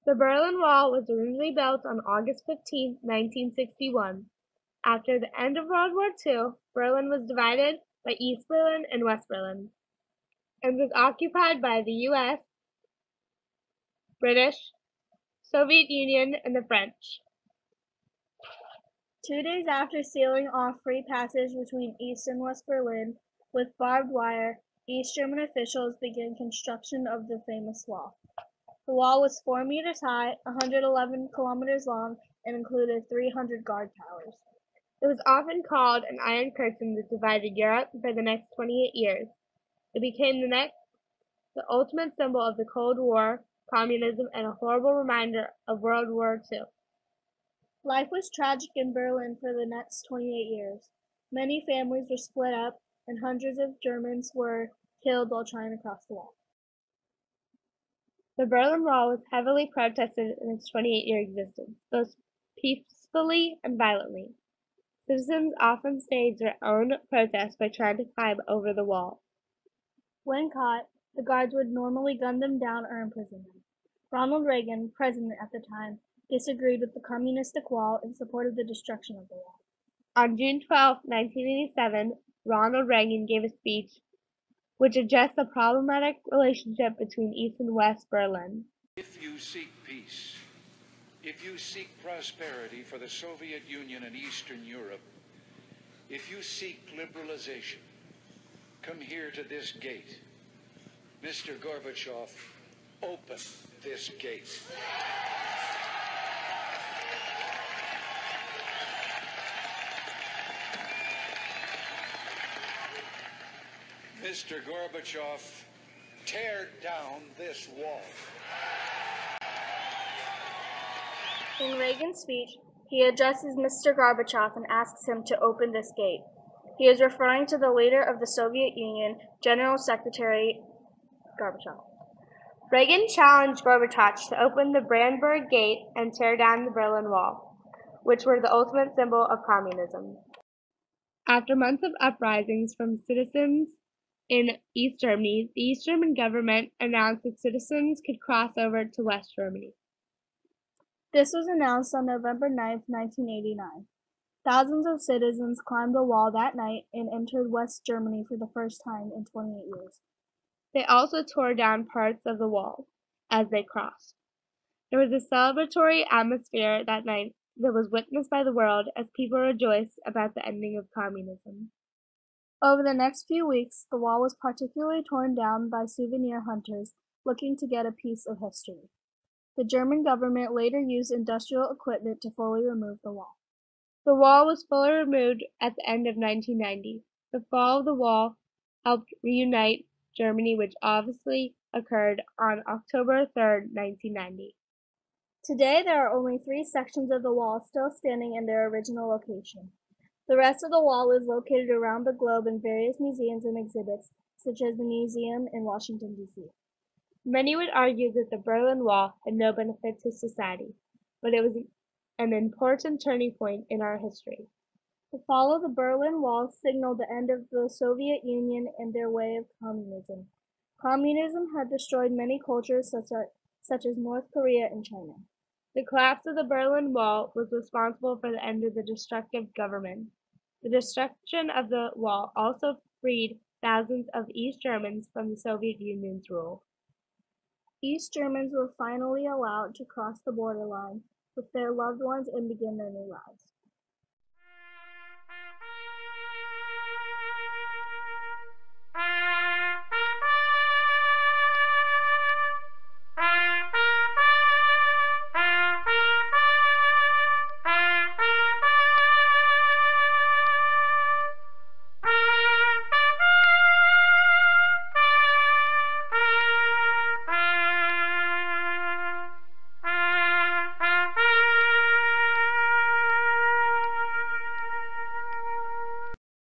The Berlin Wall was originally built on August 15, 1961. After the end of World War II, Berlin was divided by East Berlin and West Berlin, and was occupied by the US, British, Soviet Union, and the French. 2 days after sealing off free passage between East and West Berlin with barbed wire, East German officials began construction of the famous wall. The wall was 4 meters high, 111 kilometers long, and included 300 guard towers. It was often called an Iron Curtain that divided Europe for the next 28 years. It became the ultimate symbol of the Cold War, communism, and a horrible reminder of World War II. Life was tragic in Berlin for the next 28 years. Many families were split up, and hundreds of Germans were killed while trying to cross the wall. The Berlin Wall was heavily protested in its 28-year existence, both peacefully and violently. Citizens often staged their own protests by trying to climb over the wall. When caught, the guards would normally gun them down or imprison them. Ronald Reagan, president at the time, disagreed with the communistic wall and supported the destruction of the wall. On June 12, 1987, Ronald Reagan gave a speech which addressed the problematic relationship between East and West Berlin. If you seek peace, if you seek prosperity for the Soviet Union and Eastern Europe, if you seek liberalization, come here to this gate. Mr. Gorbachev, open this gate. Mr. Gorbachev, tear down this wall. In Reagan's speech, he addresses Mr. Gorbachev and asks him to open this gate. He is referring to the leader of the Soviet Union, General Secretary Gorbachev. Reagan challenged Gorbachev to open the Brandenburg Gate and tear down the Berlin Wall, which were the ultimate symbol of communism. After months of uprisings from citizens in East Germany, the East German government announced that citizens could cross over to West Germany. This was announced on November 9, 1989. Thousands of citizens climbed the wall that night and entered West Germany for the first time in 28 years. They also tore down parts of the wall as they crossed. There was a celebratory atmosphere that night that was witnessed by the world as people rejoiced about the ending of communism. Over the next few weeks, the wall was particularly torn down by souvenir hunters looking to get a piece of history. The German government later used industrial equipment to fully remove the wall. The wall was fully removed at the end of 1990. The fall of the wall helped reunite Germany, which obviously occurred on October 3, 1990. Today, there are only 3 sections of the wall still standing in their original location. The rest of the wall is located around the globe in various museums and exhibits, such as the museum in Washington, D.C. Many would argue that the Berlin Wall had no benefit to society, but it was an important turning point in our history. The fall of the Berlin Wall signaled the end of the Soviet Union and their way of communism. Communism had destroyed many cultures such as North Korea and China. The collapse of the Berlin Wall was responsible for the end of the destructive government. The destruction of the wall also freed thousands of East Germans from the Soviet Union's rule. East Germans were finally allowed to cross the borderline with their loved ones and begin their new lives.